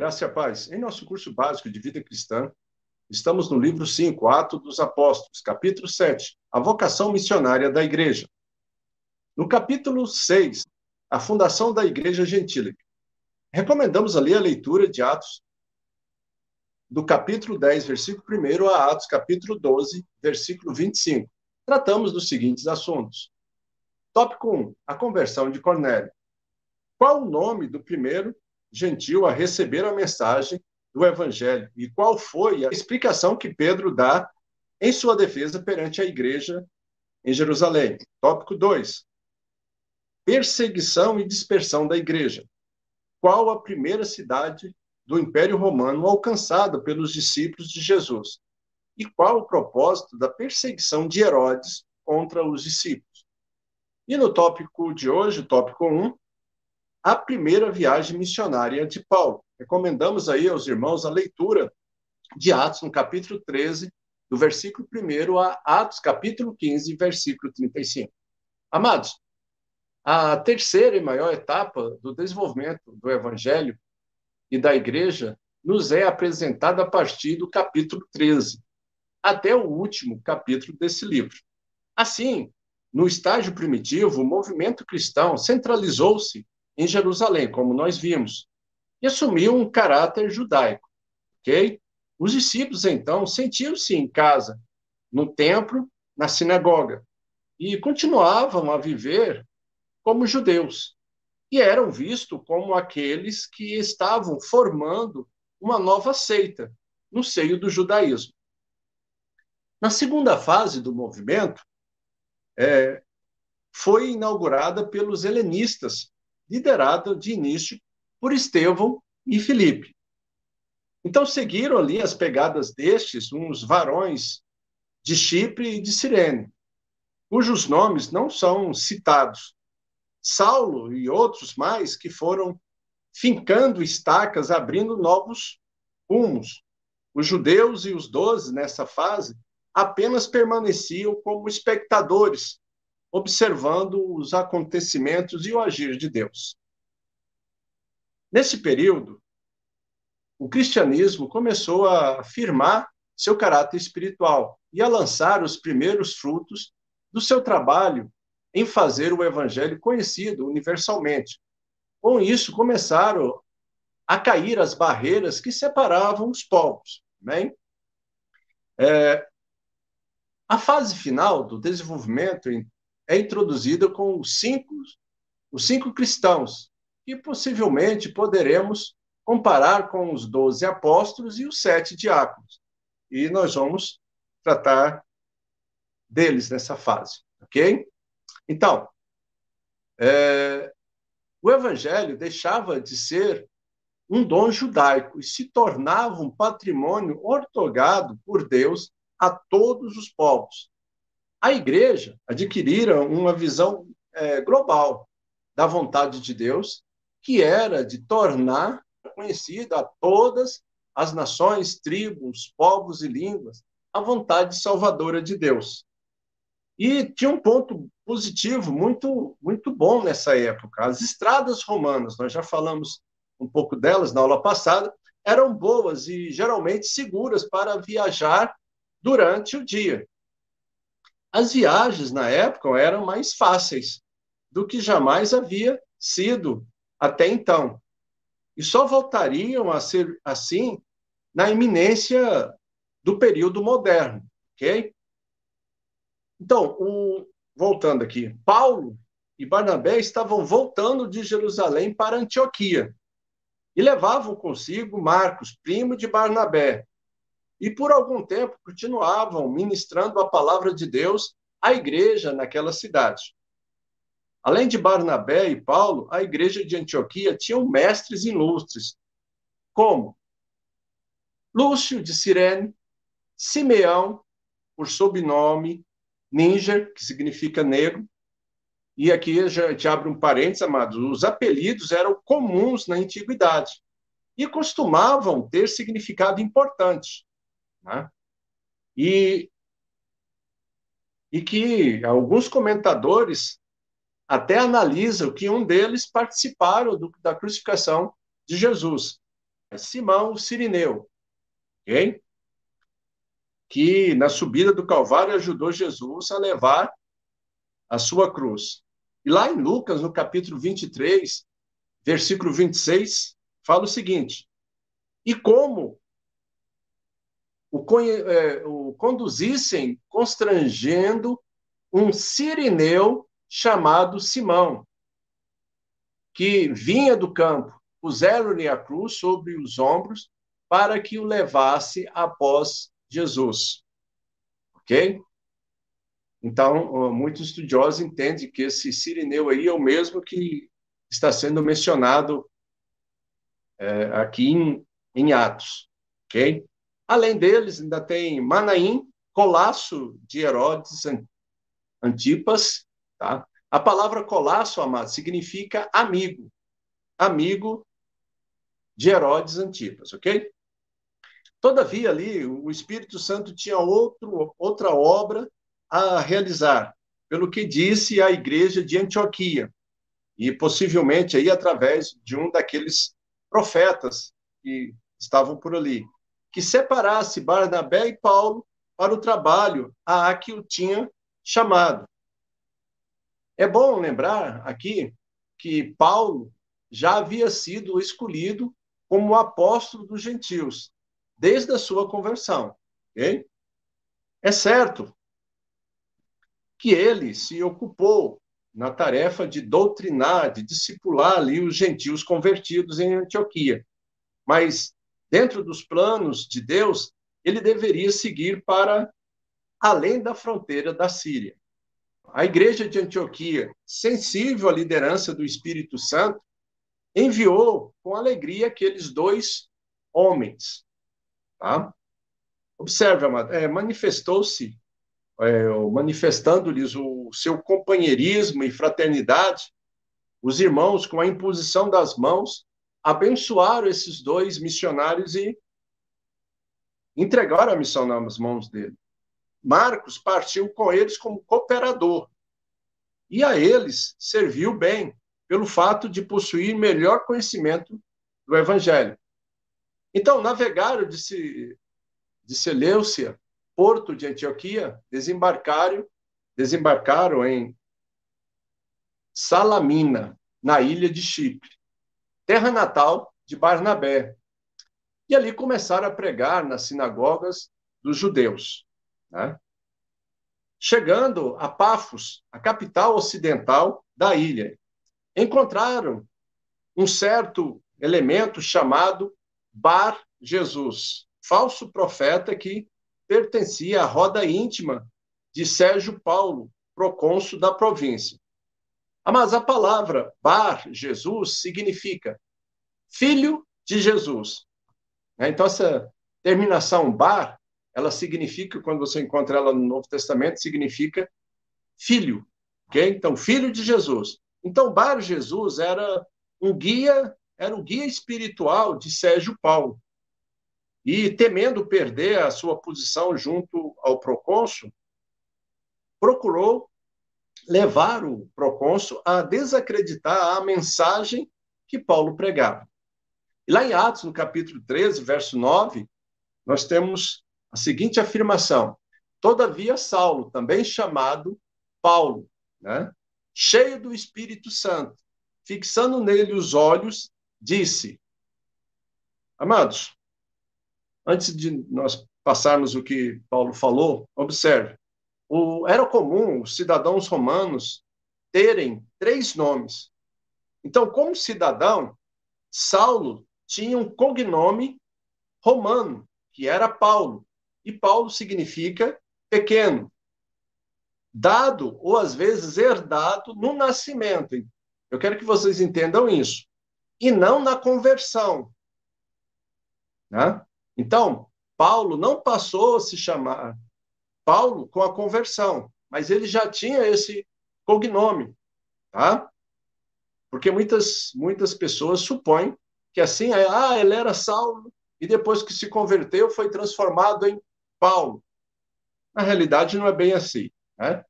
Graça e a paz. Em nosso curso básico de vida cristã, estamos no livro 5, Atos dos Apóstolos, capítulo 7, a vocação missionária da igreja. No capítulo 6, a fundação da igreja gentílica. Recomendamos ali a leitura de Atos, do capítulo 10, versículo 1 a Atos, capítulo 12, versículo 25. Tratamos dos seguintes assuntos. Tópico 1, a conversão de Cornélio. Qual o nome do primeiro gentil a receber a mensagem do evangelho e qual foi a explicação que Pedro dá em sua defesa perante a igreja em Jerusalém? Tópico 2, perseguição e dispersão da igreja. Qual a primeira cidade do Império Romano alcançada pelos discípulos de Jesus? E qual o propósito da perseguição de Herodes contra os discípulos? E no tópico de hoje, tópico 1, a primeira viagem missionária de Paulo. Recomendamos aí aos irmãos a leitura de Atos, no capítulo 13, do versículo 1 a Atos, capítulo 15, versículo 35. Amados, a terceira e maior etapa do desenvolvimento do evangelho e da igreja nos é apresentada a partir do capítulo 13, até o último capítulo desse livro. Assim, no estágio primitivo, o movimento cristão centralizou-se em Jerusalém, como nós vimos, e assumiu um caráter judaico, ok? Os discípulos, então, sentiam-se em casa, no templo, na sinagoga, e continuavam a viver como judeus, e eram vistos como aqueles que estavam formando uma nova seita no seio do judaísmo. Na segunda fase do movimento, foi inaugurada pelos helenistas, liderada de início por Estevão e Filipe. Então seguiram ali as pegadas destes uns varões de Chipre e de Cirene, cujos nomes não são citados. Saulo e outros mais que foram fincando estacas, abrindo novos rumos. Os judeus e os 12, nessa fase, apenas permaneciam como espectadores, observando os acontecimentos e o agir de Deus. Nesse período, o cristianismo começou a afirmar seu caráter espiritual e a lançar os primeiros frutos do seu trabalho em fazer o evangelho conhecido universalmente. Com isso, começaram a cair as barreiras que separavam os povos. Né? A fase final do desenvolvimento é introduzida com os cinco cristãos, que possivelmente poderemos comparar com os 12 apóstolos e os 7 diáconos. E nós vamos tratar deles nessa fase, ok? Então, o evangelho deixava de ser um dom judaico e se tornava um patrimônio outorgado por Deus a todos os povos. A igreja adquirira uma visão global da vontade de Deus, que era de tornar conhecida a todas as nações, tribos, povos e línguas a vontade salvadora de Deus. E tinha um ponto positivo muito, muito bom nessa época. As estradas romanas, nós já falamos um pouco delas na aula passada, eram boas e geralmente seguras para viajar durante o dia. As viagens, na época, eram mais fáceis do que jamais havia sido até então. E só voltariam a ser assim na iminência do período moderno, ok? Então, voltando aqui, Paulo e Barnabé estavam voltando de Jerusalém para Antioquia e levavam consigo Marcos, primo de Barnabé, e por algum tempo continuavam ministrando a palavra de Deus à igreja naquela cidade. Além de Barnabé e Paulo, a igreja de Antioquia tinha mestres ilustres, como Lúcio de Cirene, Simeão, por sobrenome, Níger, que significa negro, e aqui já te abro um parênteses, amados, os apelidos eram comuns na antiguidade e costumavam ter significado importante. Né? E que alguns comentadores até analisam que um deles participaram da crucificação de Jesus. Simão o Cirineu, ok? Que na subida do Calvário ajudou Jesus a levar a sua cruz. E lá em Lucas, no capítulo 23, versículo 26, fala o seguinte: e como o conduzissem constrangendo um sirineu chamado Simão, que vinha do campo, puseram-lhe a cruz sobre os ombros para que o levasse após Jesus. Ok? Então, muitos estudiosos entendem que esse sirineu aí é o mesmo que está sendo mencionado aqui em Atos. Ok? Além deles, ainda tem Manaim, Colasso de Herodes Antipas. Tá? A palavra Colasso, amado, significa amigo. Amigo de Herodes Antipas, ok? Todavia, ali, o Espírito Santo tinha outra obra a realizar, pelo que disse a igreja de Antioquia, e possivelmente aí através de um daqueles profetas que estavam por ali, que separasse Barnabé e Paulo para o trabalho a que o tinha chamado. É bom lembrar aqui que Paulo já havia sido escolhido como apóstolo dos gentios, desde a sua conversão. Okay? É certo que ele se ocupou na tarefa de doutrinar, de discipular ali os gentios convertidos em Antioquia. Mas, dentro dos planos de Deus, ele deveria seguir para além da fronteira da Síria. A igreja de Antioquia, sensível à liderança do Espírito Santo, enviou com alegria aqueles dois homens. Tá? Observe, amado, manifestou-se, manifestando-lhes o seu companheirismo e fraternidade, os irmãos, com a imposição das mãos, abençoaram esses dois missionários e entregaram a missão nas mãos dele. Marcos partiu com eles como cooperador, e a eles serviu bem, pelo fato de possuir melhor conhecimento do Evangelho. Então, navegaram de Seleucia, porto de Antioquia, desembarcaram em Salamina, na ilha de Chipre, terra natal de Barnabé. E ali começaram a pregar nas sinagogas dos judeus. Né? Chegando a Pafos, a capital ocidental da ilha, encontraram um certo elemento chamado Bar Jesus, falso profeta que pertencia à roda íntima de Sérgio Paulo, procônsul da província. Mas a palavra Bar Jesus significa filho de Jesus. Então, essa terminação Bar, ela significa, quando você encontra ela no Novo Testamento, significa filho. Okay? Então, filho de Jesus. Então, Bar Jesus era o guia espiritual de Sérgio Paulo. E, temendo perder a sua posição junto ao procônsul, procurou levar o procônsul a desacreditar a mensagem que Paulo pregava. E lá em Atos, no capítulo 13, verso 9, nós temos a seguinte afirmação: todavia Saulo, também chamado Paulo, né, cheio do Espírito Santo, fixando nele os olhos, disse... Amados, antes de nós passarmos o que Paulo falou, observe, era comum os cidadãos romanos terem 3 nomes. Então, como cidadão, Saulo tinha um cognome romano, que era Paulo. E Paulo significa pequeno, dado ou às vezes herdado no nascimento. Eu quero que vocês entendam isso. E não na conversão. Né? Então, Paulo não passou a se chamar Paulo com a conversão, mas ele já tinha esse cognome, tá? Porque muitas pessoas supõem que assim, ele era Saulo e depois que se converteu foi transformado em Paulo. Na realidade, não é bem assim, né?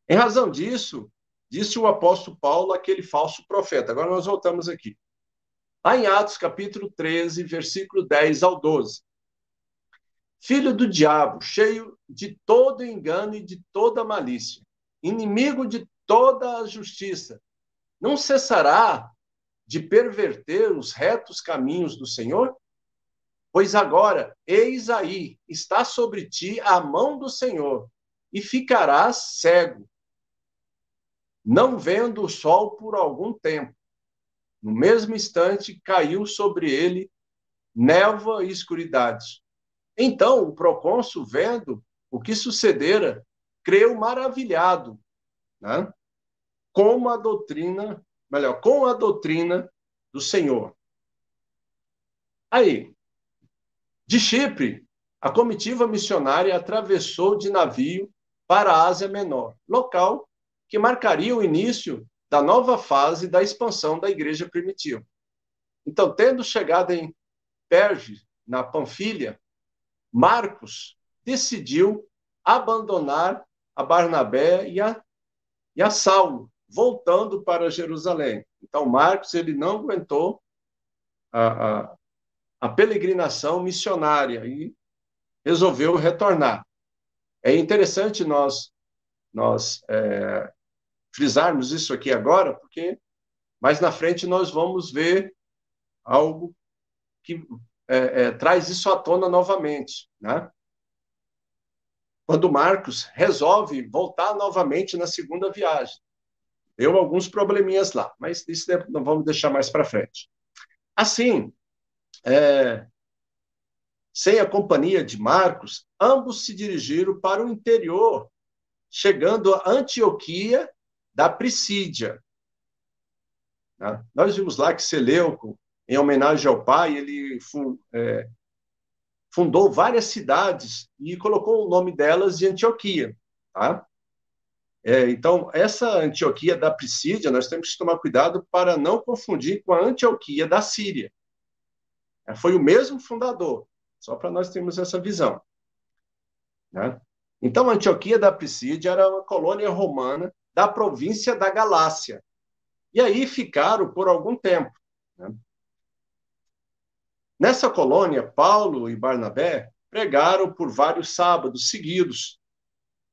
Em razão disso, disse o apóstolo Paulo aquele falso profeta. Agora nós voltamos aqui. Lá em Atos, capítulo 13, versículo 10 ao 12. Filho do diabo, cheio de todo engano e de toda malícia, inimigo de toda a justiça, não cessará de perverter os retos caminhos do Senhor? Pois agora, eis aí, está sobre ti a mão do Senhor, e ficarás cego, não vendo o sol por algum tempo. No mesmo instante, caiu sobre ele névoa e escuridade. Então, o procônsul, vendo o que sucedera, creu maravilhado, né? Com a doutrina do Senhor. Aí, de Chipre, a comitiva missionária atravessou de navio para a Ásia Menor, local que marcaria o início da nova fase da expansão da igreja primitiva. Então, tendo chegado em Perge, na Panfilha, Marcos decidiu abandonar a Barnabé e a Saulo, voltando para Jerusalém. Então, Marcos ele não aguentou a, a, a peregrinação missionária e resolveu retornar. É interessante nós frisarmos isso aqui agora, porque mais na frente nós vamos ver algo que traz isso à tona novamente, né? Quando Marcos resolve voltar novamente na segunda viagem. Deu alguns probleminhas lá, mas isso não vamos deixar mais para frente. Assim, sem a companhia de Marcos, ambos se dirigiram para o interior, chegando a Antioquia da Pisídia. Nós vimos lá que Seleuco, em homenagem ao pai, ele fundou várias cidades e colocou o nome delas de Antioquia. Tá? Então, essa Antioquia da Pisídia, nós temos que tomar cuidado para não confundir com a Antioquia da Síria. Foi o mesmo fundador, só para nós termos essa visão. Né? Então, a Antioquia da Pisídia era uma colônia romana da província da Galácia. E aí ficaram por algum tempo. Né? Nessa colônia, Paulo e Barnabé pregaram por vários sábados seguidos,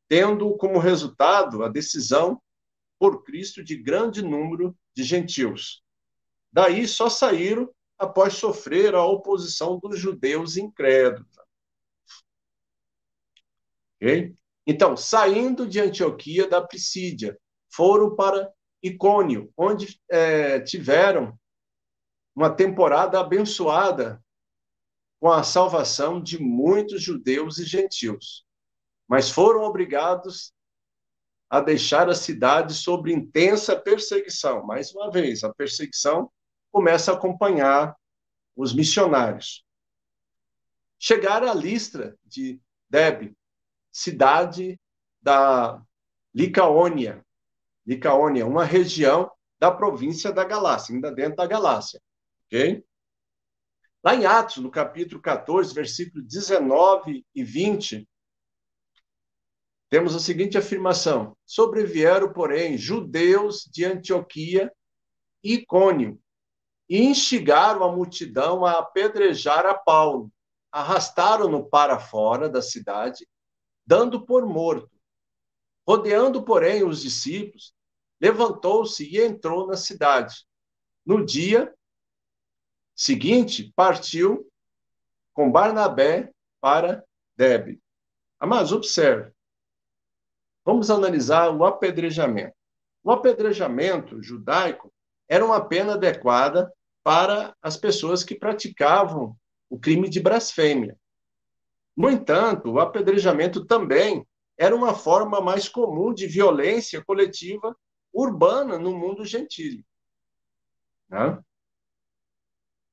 tendo como resultado a decisão por Cristo de grande número de gentios. Daí só saíram após sofrer a oposição dos judeus incrédulos. Okay? Então, saindo de Antioquia da Pisídia, foram para Icônio, onde tiveram uma temporada abençoada com a salvação de muitos judeus e gentios, mas foram obrigados a deixar a cidade sob intensa perseguição. Mais uma vez, a perseguição começa a acompanhar os missionários. Chegaram à Listra de Derbe, cidade da Licaônia, uma região da província da Galácia, ainda dentro da Galácia. Ok? Lá em Atos, no capítulo 14, versículos 19 e 20, temos a seguinte afirmação: sobrevieram, porém, judeus de Antioquia e Icônio, e instigaram a multidão a apedrejar a Paulo. Arrastaram-no para fora da cidade, dando por morto. Rodeando, porém, os discípulos, levantou-se e entrou na cidade. No dia seguinte, partiu com Barnabé para Derbe. Mas observe, vamos analisar o apedrejamento. O apedrejamento judaico era uma pena adequada para as pessoas que praticavam o crime de blasfêmia. No entanto, o apedrejamento também era uma forma mais comum de violência coletiva urbana no mundo gentílico. Né?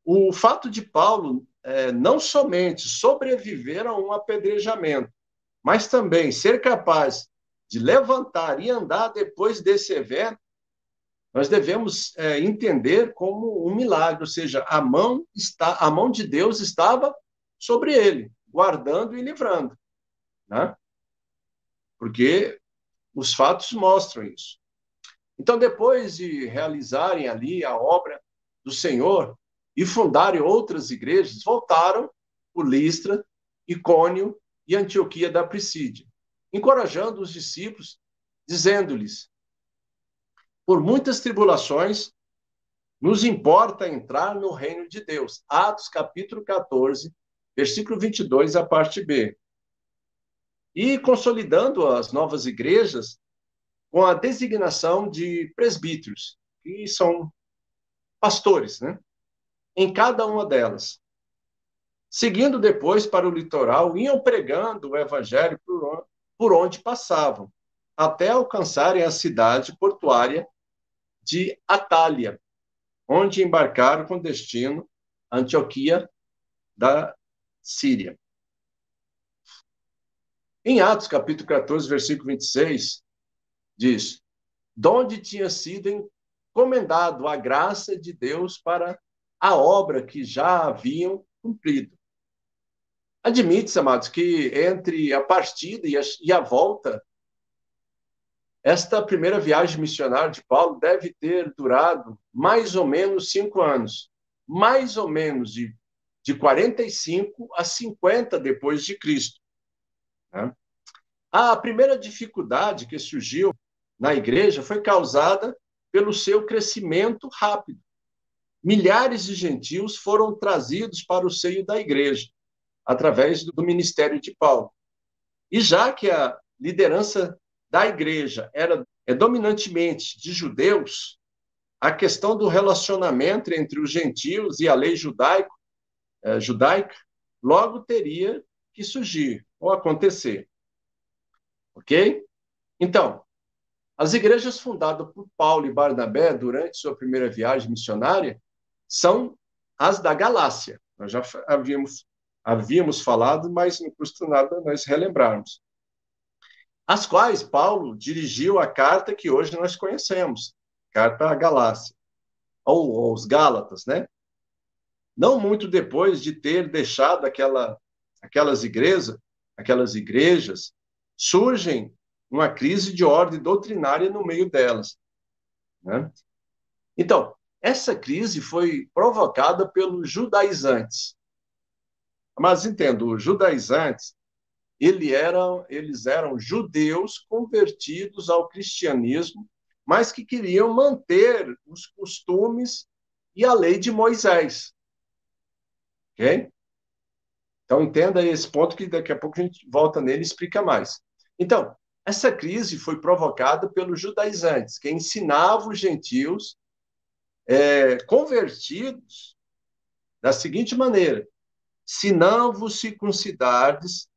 O fato de Paulo não somente sobreviver a um apedrejamento, mas também ser capaz de levantar e andar depois desse evento, nós devemos entender como um milagre, ou seja, a mão de Deus estava sobre ele, guardando e livrando, né? Porque os fatos mostram isso. Então, depois de realizarem ali a obra do Senhor, e fundarem outras igrejas, voltaram por Listra, Icônio e Antioquia da Pisídia, encorajando os discípulos, dizendo-lhes: por muitas tribulações, nos importa entrar no reino de Deus. Atos capítulo 14, versículo 22, a parte B. E consolidando as novas igrejas com a designação de presbíteros, que são pastores, né? Em cada uma delas. Seguindo depois para o litoral, iam pregando o evangelho por onde passavam, até alcançarem a cidade portuária de Atália, onde embarcaram com destino a Antioquia da Síria. Em Atos, capítulo 14, versículo 26, diz: donde tinha sido encomendado a graça de Deus para a obra que já haviam cumprido. Admite-se, amados, que entre a partida e a volta, esta primeira viagem missionária de Paulo deve ter durado mais ou menos 5 anos, mais ou menos de 45 a 50 depois de Cristo. Né? A primeira dificuldade que surgiu na igreja foi causada pelo seu crescimento rápido. Milhares de gentios foram trazidos para o seio da igreja, através do ministério de Paulo. E já que a liderança da igreja era dominantemente de judeus, a questão do relacionamento entre os gentios e a lei judaica logo teria que surgir ou acontecer. Ok? Então, as igrejas fundadas por Paulo e Barnabé durante sua primeira viagem missionária são as da Galácia. Nós já havíamos falado, mas não custa nada nós relembrarmos. As quais Paulo dirigiu a carta que hoje nós conhecemos, carta à Galácia, ou aos Gálatas, né? Não muito depois de ter deixado aquelas igrejas, surgem uma crise de ordem doutrinária no meio delas. Né? Então, essa crise foi provocada pelos judaizantes. Mas entendo, os judaizantes, eles eram judeus convertidos ao cristianismo, mas que queriam manter os costumes e a lei de Moisés. Ok? Então, entenda esse ponto que daqui a pouco a gente volta nele e explica mais. Então, essa crise foi provocada pelos judaizantes, que ensinavam os gentios convertidos da seguinte maneira: se não vos circuncidardes,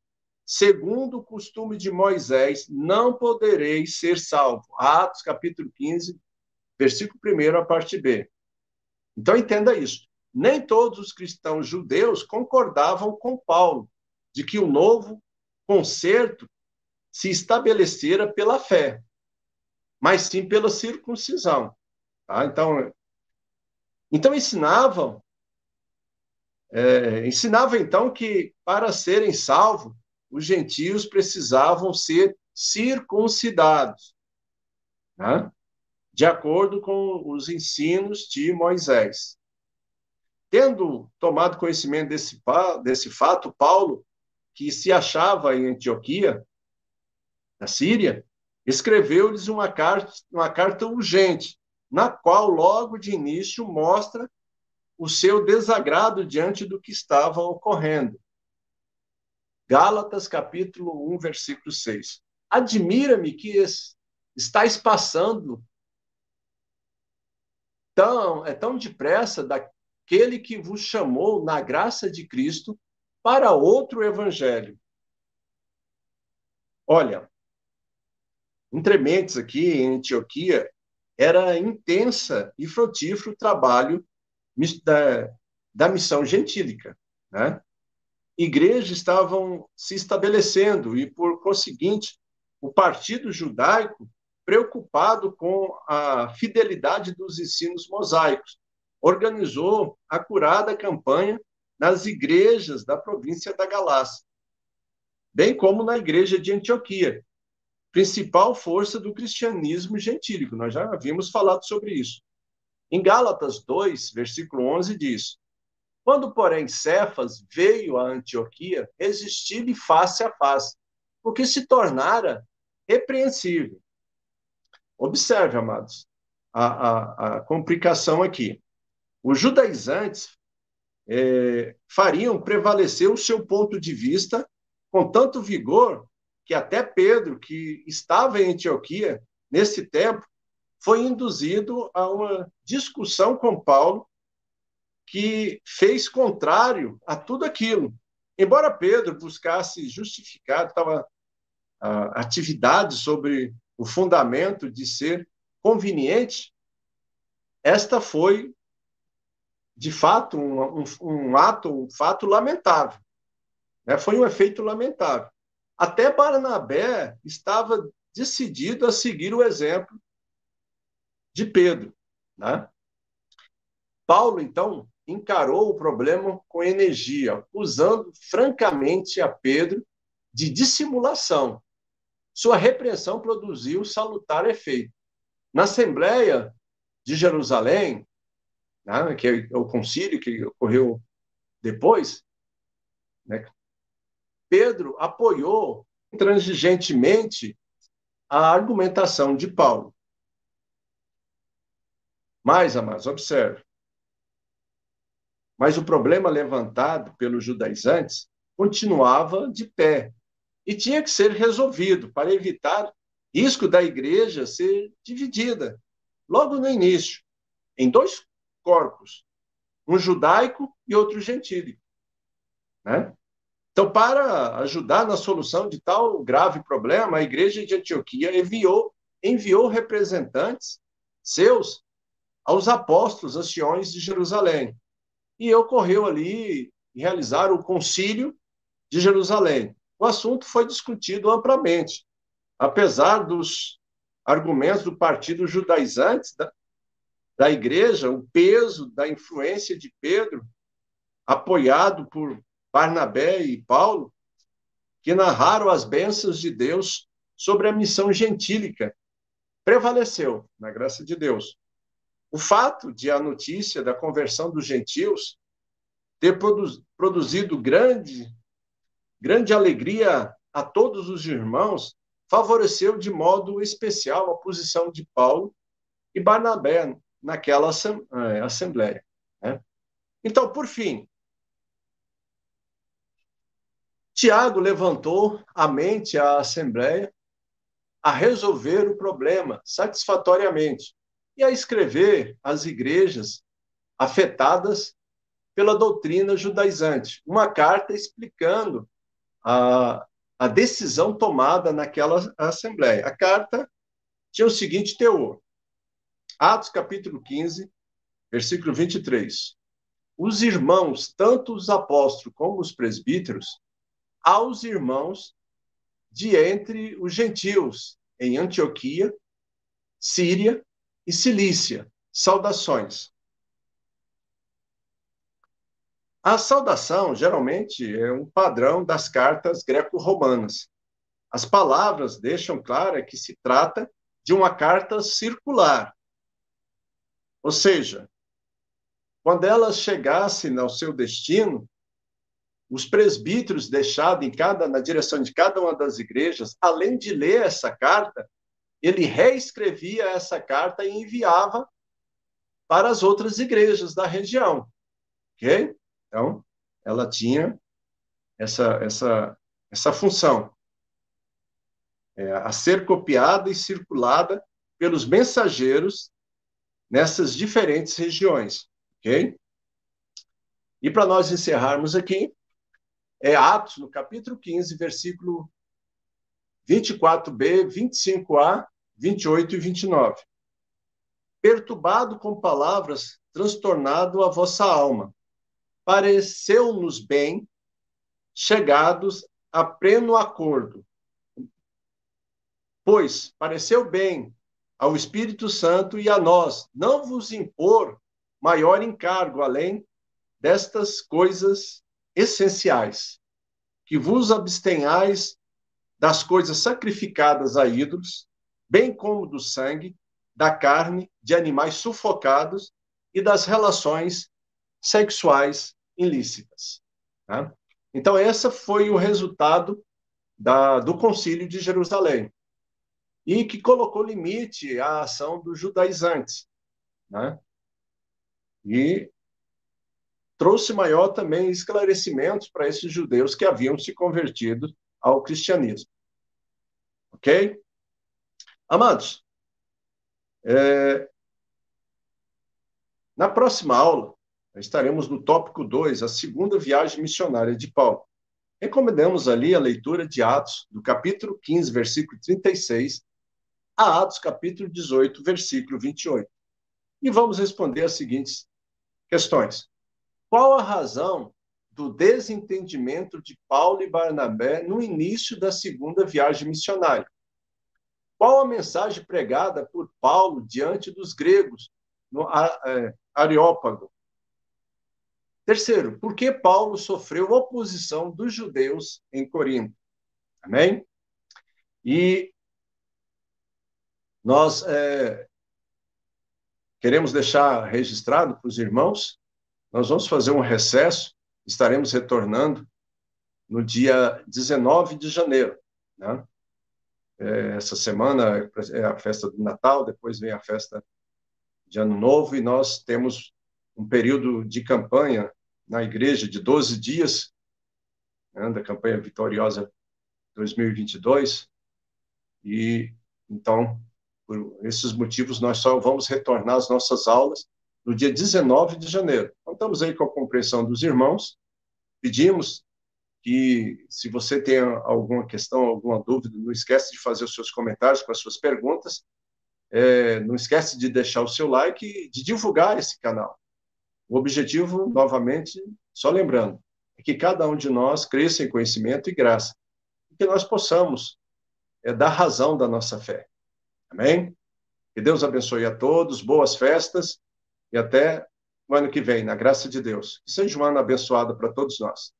segundo o costume de Moisés, não podereis ser salvos. Atos, capítulo 15, versículo 1, a parte B. Então, entenda isso. Nem todos os cristãos judeus concordavam com Paulo de que o novo concerto se estabelecera pela fé, mas sim pela circuncisão. Tá? Então ensinavam então que para serem salvos, os gentios precisavam ser circuncidados, né? De acordo com os ensinos de Moisés. Tendo tomado conhecimento desse fato, Paulo, que se achava em Antioquia, na Síria, escreveu-lhes uma carta urgente, na qual logo de início mostra o seu desagrado diante do que estava ocorrendo. Gálatas, capítulo 1, versículo 6. Admira-me que estáis passando tão depressa daquele que vos chamou na graça de Cristo para outro evangelho. Olha, entre mentes aqui em Antioquia, era intensa e frutífero o trabalho da missão gentílica, né? Igrejas estavam se estabelecendo e, por conseguinte, o partido judaico, preocupado com a fidelidade dos ensinos mosaicos, organizou acurada campanha nas igrejas da província da Galácia, bem como na igreja de Antioquia, principal força do cristianismo gentílico. Nós já havíamos falado sobre isso. Em Gálatas 2, versículo 11, diz: Quando, porém, Cefas veio a Antioquia, resistiu-lhe face a face, porque se tornara repreensível. Observe, amados, a complicação aqui. Os judaizantes fariam prevalecer o seu ponto de vista com tanto vigor que até Pedro, que estava em Antioquia nesse tempo, foi induzido a uma discussão com Paulo que fez contrário a tudo aquilo. Embora Pedro buscasse justificar a atividade sobre o fundamento de ser conveniente, esta foi, de fato, um fato lamentável. Né? Foi um efeito lamentável. Até Barnabé estava decidido a seguir o exemplo de Pedro. Né? Paulo, então, encarou o problema com energia, acusando francamente a Pedro de dissimulação. Sua repreensão produziu salutar efeito. Na Assembleia de Jerusalém, né, que é o concílio que ocorreu depois, né, Pedro apoiou intransigentemente a argumentação de Paulo. Mas, amados, observe. Mas o problema levantado pelos judaizantes continuava de pé e tinha que ser resolvido para evitar risco da igreja ser dividida, logo no início, em dois corpos, um judaico e outro gentílico. Né? Então, para ajudar na solução de tal grave problema, a igreja de Antioquia enviou representantes seus aos apóstolos anciões de Jerusalém. E ocorreu ali realizar o concílio de Jerusalém. O assunto foi discutido amplamente, apesar dos argumentos do partido judaizante da igreja, o peso da influência de Pedro, apoiado por Barnabé e Paulo, que narraram as bênçãos de Deus sobre a missão gentílica, prevaleceu, na graça de Deus. O fato de a notícia da conversão dos gentios ter produzido grande alegria a todos os irmãos favoreceu de modo especial a posição de Paulo e Barnabé naquela assembleia. Né? Então, por fim, Tiago levantou a mente à assembleia a resolver o problema satisfatoriamente e a escrever às igrejas afetadas pela doutrina judaizante, uma carta explicando a decisão tomada naquela assembleia. A carta tinha o seguinte teor: Atos capítulo 15, versículo 23. Os irmãos, tanto os apóstolos como os presbíteros, aos irmãos de entre os gentios em Antioquia, Síria e Cilícia, saudações. A saudação, geralmente, é um padrão das cartas greco-romanas. As palavras deixam claro que se trata de uma carta circular. Ou seja, quando elas chegassem ao seu destino, os presbíteros deixados na direção de cada uma das igrejas, além de ler essa carta, ele reescrevia essa carta e enviava para as outras igrejas da região. Ok? Então, ela tinha essa função, a ser copiada e circulada pelos mensageiros nessas diferentes regiões. Ok? E para nós encerrarmos aqui, Atos, no capítulo 15, versículo 24b, 25a, 28 e 29. Perturbado com palavras, transtornado a vossa alma. Pareceu-nos bem, chegados a pleno acordo. Pois pareceu bem ao Espírito Santo e a nós não vos impor maior encargo além destas coisas essenciais, que vos abstenhais das coisas sacrificadas a ídolos, bem como do sangue, da carne, de animais sufocados e das relações sexuais ilícitas. Tá? Então, esse foi o resultado do Concílio de Jerusalém, e que colocou limite à ação dos judaizantes, né? E trouxe maior também esclarecimentos para esses judeus que haviam se convertido ao cristianismo. Ok? Amados, na próxima aula, estaremos no tópico 2, a segunda viagem missionária de Paulo. Recomendamos ali a leitura de Atos, do capítulo 15, versículo 36, a Atos, capítulo 18, versículo 28. E vamos responder as seguintes questões. Qual a razão do desentendimento de Paulo e Barnabé no início da segunda viagem missionária? Qual a mensagem pregada por Paulo diante dos gregos no Areópago? Terceiro, por que Paulo sofreu oposição dos judeus em Corinto? Amém? E nós queremos deixar registrado para os irmãos, nós vamos fazer um recesso, estaremos retornando no dia 19 de janeiro, né? Essa semana é a festa do Natal, depois vem a festa de Ano Novo, e nós temos um período de campanha na igreja de 12 dias, né, da campanha Vitoriosa 2022, e então, por esses motivos, nós só vamos retornar às nossas aulas no dia 19 de janeiro. Contamos aí com a compreensão dos irmãos, pedimos que, se você tem alguma questão, alguma dúvida, não esquece de fazer os seus comentários com as suas perguntas, não esquece de deixar o seu like e de divulgar esse canal. O objetivo, novamente, só lembrando, é que cada um de nós cresça em conhecimento e graça, e que nós possamos dar razão da nossa fé. Amém? Que Deus abençoe a todos, boas festas, e até o ano que vem, na graça de Deus. Que seja um ano abençoado para todos nós.